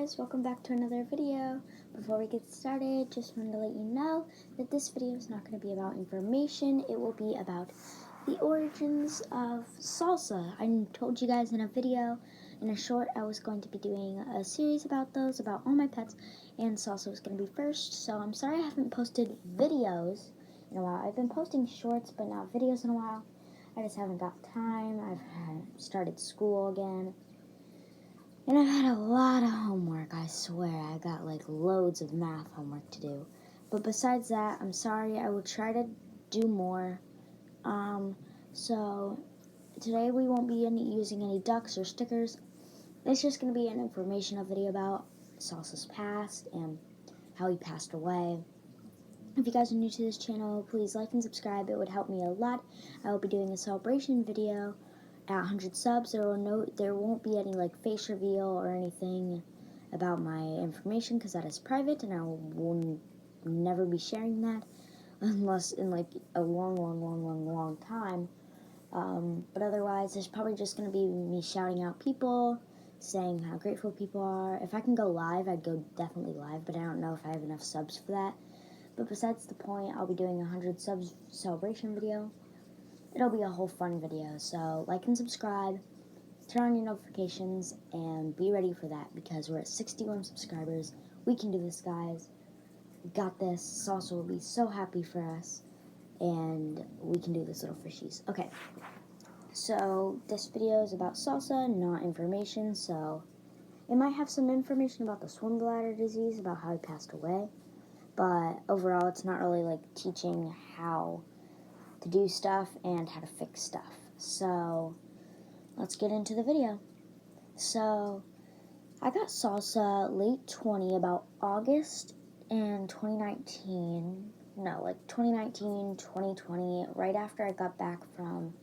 guys, welcome back to another video. Before we get started, just wanted to let you know that this video is not going to be about information. It will be about the origins of salsa. I told you guys in a video, in a short, I was going to be doing a series about those, about all my pets, and salsa was going to be first. So I'm sorry I haven't posted videos in a while. I've been posting shorts, but not videos in a while. I just haven't got time. I've started school again. And I've had a lot of homework, I swear. I got like loads of math homework to do. But besides that, I'm sorry, I will try to do more. So today we won't be using any ducks or stickers. It's just going to be an informational video about Salsa's past and how he passed away. If you guys are new to this channel, please like and subscribe. It would help me a lot. I will be doing a celebration video at 100 subs. There won't be any like face reveal or anything about my information because that is private, and I will never be sharing that unless in like a long time. But otherwise, there's probably just going to be me shouting out people, saying how grateful people are. If I can go live, I'd go definitely live, but I don't know if I have enough subs for that. But besides the point, I'll be doing a 100 subs celebration video. It'll be a whole fun video, so like and subscribe, turn on your notifications, and be ready for that because we're at 61 subscribers. We can do this, guys. We got this. Salsa will be so happy for us, and we can do this, little fishies. Okay, so this video is about salsa, not information, so it might have some information about the swim bladder disease, about how he passed away, but overall it's not really like teaching how to do stuff and how to fix stuff. So let's get into the video. So I got salsa late 20, about August in 2019, 2020, right after I got back from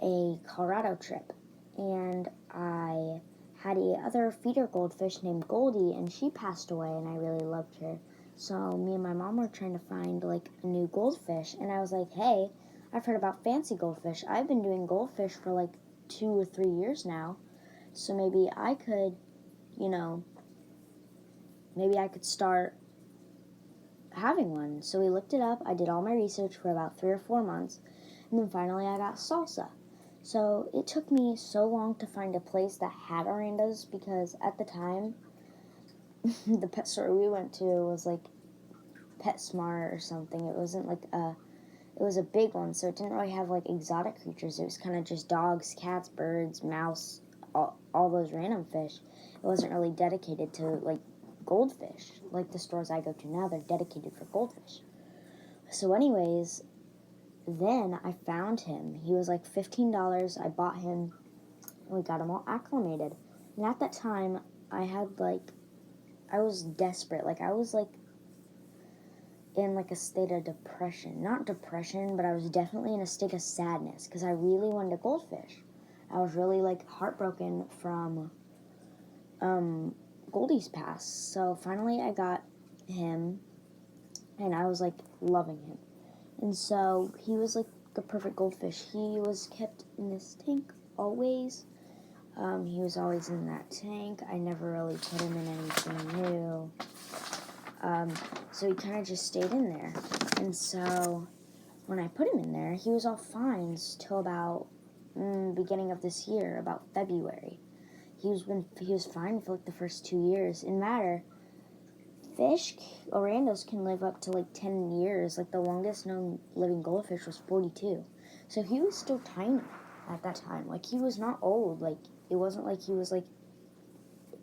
a Colorado trip, and I had a other feeder goldfish named Goldie, and she passed away, and I really loved her. So me and my mom were trying to find like a new goldfish, and I was like, hey, I've heard about fancy goldfish. I've been doing goldfish for like 2 or 3 years now, so maybe I could, maybe I could start having one. So we looked it up. I did all my research for about 3 or 4 months, and then finally I got salsa. So it took me so long to find a place that had orandas because at the time, the pet store we went to was like PetSmart or something. It wasn't like it was a big one, so it didn't really have like exotic creatures. It was kind of just dogs, cats, birds, mouse, all those random fish. It wasn't really dedicated to like goldfish. Like the stores I go to now, they're dedicated for goldfish. So anyways, then I found him. He was like $15. I bought him, and we got him all acclimated. And at that time, I was desperate. Like I was like in like a state of depression. Not depression, but I was definitely in a state of sadness because I really wanted a goldfish. I was really like heartbroken from Goldie's pass. So finally I got him, and I was like loving him. And so he was like the perfect goldfish. He was kept in this tank always. He was always in that tank. I never really put him in anything new. So he kind of just stayed in there. And so when I put him in there, he was all fine till about beginning of this year, about February. He was fine for like the first 2 years. In matter, fish, orandos can live up to like 10 years. Like the longest known living goldfish was 42. So he was still tiny at that time. Like he was not old. Like it wasn't like he was like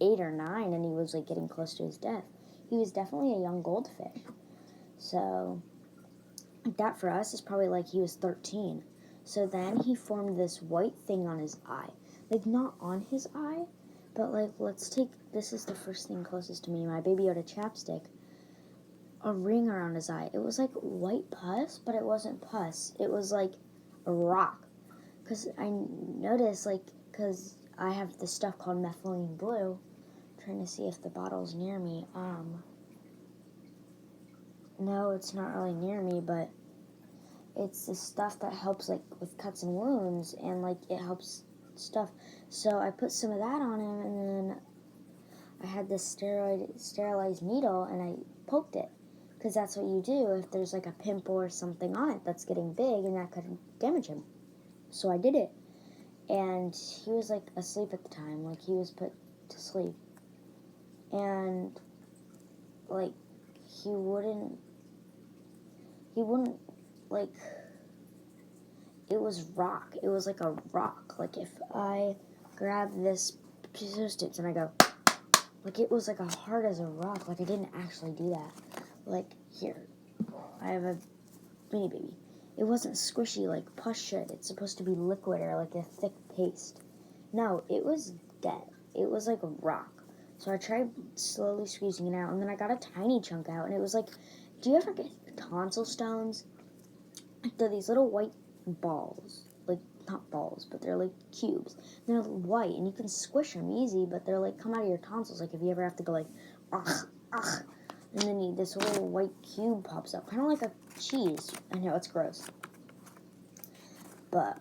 8 or 9 and he was like getting close to his death. He was definitely a young goldfish. So that for us is probably like he was 13. So then he formed this white thing on his eye. Like not on his eye, but like this is the first thing closest to me, my Baby Yoda chapstick. A ring around his eye. It was like white pus, but it wasn't pus. It was like a rock. Because I noticed, because I have this stuff called methylene blue. I'm trying to see if the bottle's near me. No, it's not really near me, but it's the stuff that helps like with cuts and wounds, and like it helps stuff. So I put some of that on him, and then I had this sterilized needle, and I poked it. Because that's what you do if there's like a pimple or something on it that's getting big and that could damage him. So I did it. And he was like asleep at the time. Like he was put to sleep. And like he wouldn't like, it was rock. It was like a rock. Like if I grab this piece of sticks and I go, like it was like as hard as a rock. Like I didn't actually do that. Like here, I have a mini baby. It wasn't squishy like push should. It's supposed to be liquid or like a thick paste. No, it was dead. It was like a rock. So I tried slowly squeezing it out, and then I got a tiny chunk out, and it was like, do you ever get tonsil stones? They're these little white balls. Like, not balls, but they're like cubes. They're white, and you can squish them easy, but they're like come out of your tonsils. Like if you ever have to go like, ugh, ugh. And then this little white cube pops up, kind of like a cheese. I know, it's gross. But,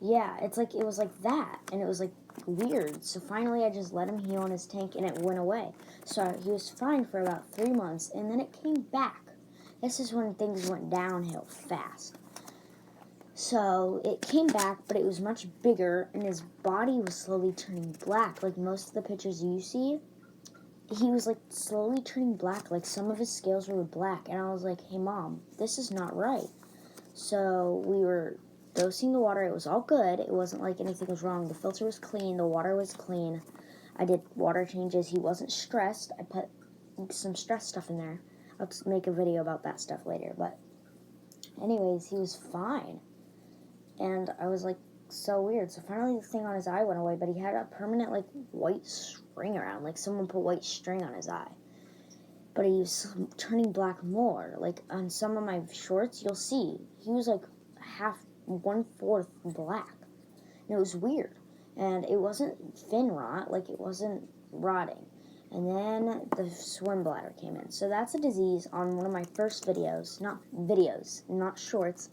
yeah, it's like, it was like that, and it was like weird. So finally I just let him heal in his tank, and it went away. So he was fine for about 3 months, and then it came back. This is when things went downhill fast. So it came back, but it was much bigger, and his body was slowly turning black. Like most of the pictures you see, he was like slowly turning black. Like some of his scales were black, and I was like, hey Mom, this is not right. So we were dosing the water. It was all good. It wasn't like anything was wrong. The filter was clean. The water was clean. I did water changes. He wasn't stressed. I put some stress stuff in there. I'll make a video about that stuff later. But anyways, he was fine. And I was like, so weird. So finally the thing on his eye went away, but he had a permanent like white string around. Like someone put white string on his eye. But he was turning black more. Like on some of my shorts, you'll see he was like 1/4 black. And it was weird. And it wasn't fin rot, like it wasn't rotting. And then the swim bladder came in. So that's a disease on one of my first videos, not shorts.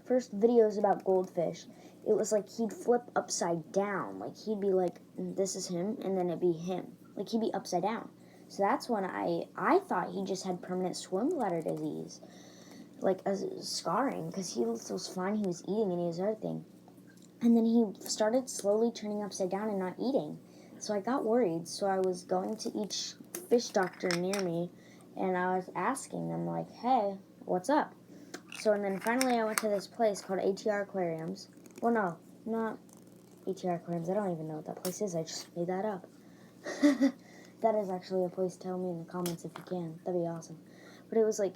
First videos about goldfish. It was like he'd flip upside down. Like he'd be like, this is him, and then it'd be him. Like he'd be upside down. So that's when I thought he just had permanent swim bladder disease. Like a scarring, because he was fine, he was eating and he was everything. And then he started slowly turning upside down and not eating. So I got worried. So I was going to each fish doctor near me, and I was asking them like, hey, what's up? So and then finally I went to this place called ATR Aquariums. Well, no, not ATR Aquariums. I don't even know what that place is. I just made that up. That is actually a place. Tell me in the comments if you can. That'd be awesome. But it was like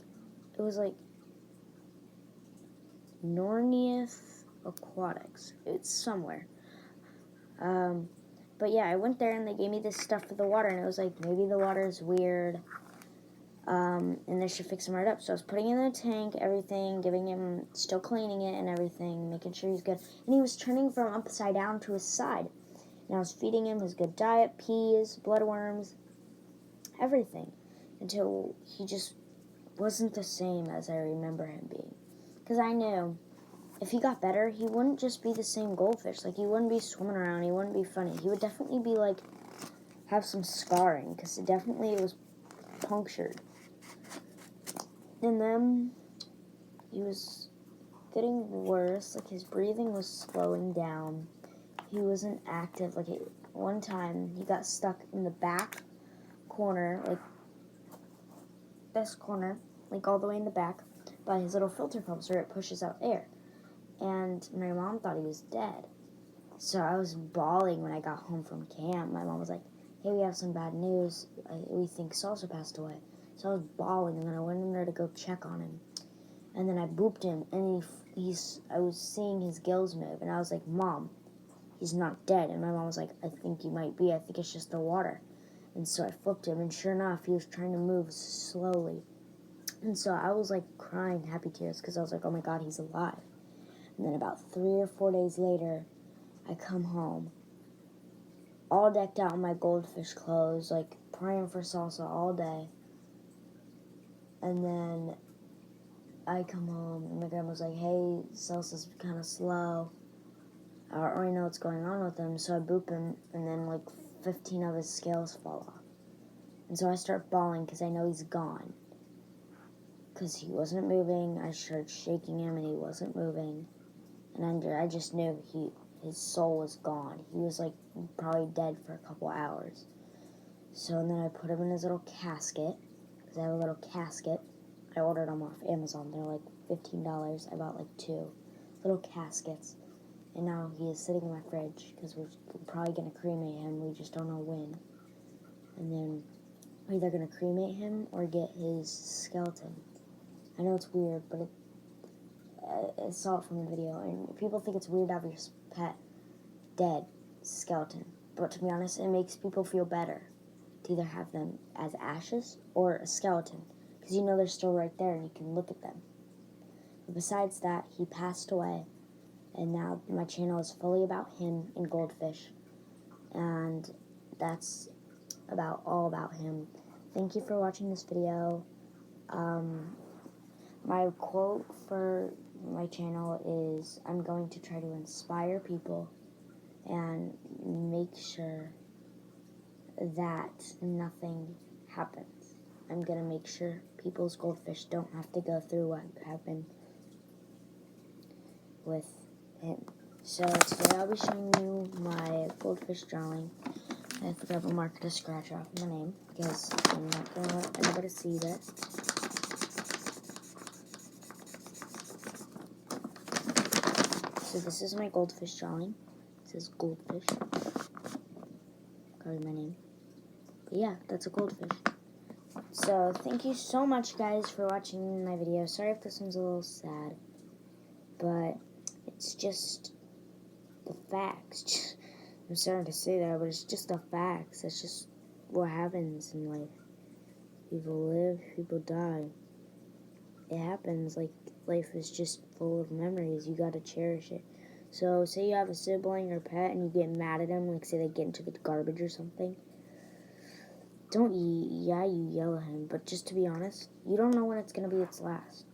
Norneith Aquatics. It's somewhere. But yeah, I went there and they gave me this stuff for the water, and it was like, maybe the water is weird, and they should fix him right up. So I was putting him in the tank, everything, giving him, still cleaning it and everything, making sure he's good. And he was turning from upside down to his side. And I was feeding him his good diet, peas, bloodworms, everything, until he just wasn't the same as I remember him being. Because I knew if he got better, he wouldn't just be the same goldfish. Like, he wouldn't be swimming around. He wouldn't be funny. He would definitely be, like, have some scarring, because it was punctured. And then he was getting worse. Like, his breathing was slowing down. He wasn't active. Like, one time, he got stuck in the back corner, like, this corner, like, all the way in the back, by his little filter pump, so it pushes out air. And my mom thought he was dead. So I was bawling when I got home from camp. My mom was like, hey, we have some bad news. We think Salsa passed away. So I was bawling, and then I went in there to go check on him. And then I booped him, and I was seeing his gills move. And I was like, Mom, he's not dead. And my mom was like, I think he might be. I think it's just the water. And so I flipped him, and sure enough, he was trying to move slowly. And so I was like crying happy tears, because I was like, oh my God, he's alive. And then about 3 or 4 days later, I come home, all decked out in my goldfish clothes, like praying for Salsa all day. And then I come home, and my grandma's like, hey, Salsa's kind of slow. I already know what's going on with him, so I boop him, and then like 15 of his scales fall off. And so I start bawling because I know he's gone. Because he wasn't moving. I started shaking him and he wasn't moving. And I just knew his soul was gone. He was like probably dead for a couple hours. So and then I put him in his little casket. Because I have a little casket. I ordered them off Amazon. They're like $15. I bought like 2 little caskets. And now he is sitting in my fridge because we're probably going to cremate him. We just don't know when. And then we're either going to cremate him or get his skeleton. I know it's weird, but I saw it from the video. And people think it's weird to have your pet dead skeleton. But to be honest, it makes people feel better to either have them as ashes or a skeleton. Because you know they're still right there and you can look at them. But besides that, he passed away. And now my channel is fully about him and goldfish. And that's all about him. Thank you for watching this video. My quote for my channel is, I'm going to try to inspire people and make sure that nothing happens. I'm going to make sure people's goldfish don't have to go through what happened with him. So today I'll be showing you my goldfish drawing. I forgot to mark to scratch off my name because I'm not going to let anybody see that. So this is my goldfish drawing. It says goldfish. Probably my name. But yeah, that's a goldfish. So thank you so much guys for watching my video. Sorry if this one's a little sad. But it's just the facts. I'm sorry to say that, but it's just the facts. That's just what happens in life. People live, people die. It happens. Like, life is just full of memories. You gotta cherish it. So, say you have a sibling or pet and you get mad at them, like say they get into the garbage or something. You yell at him, but just to be honest, you don't know when it's gonna be its last.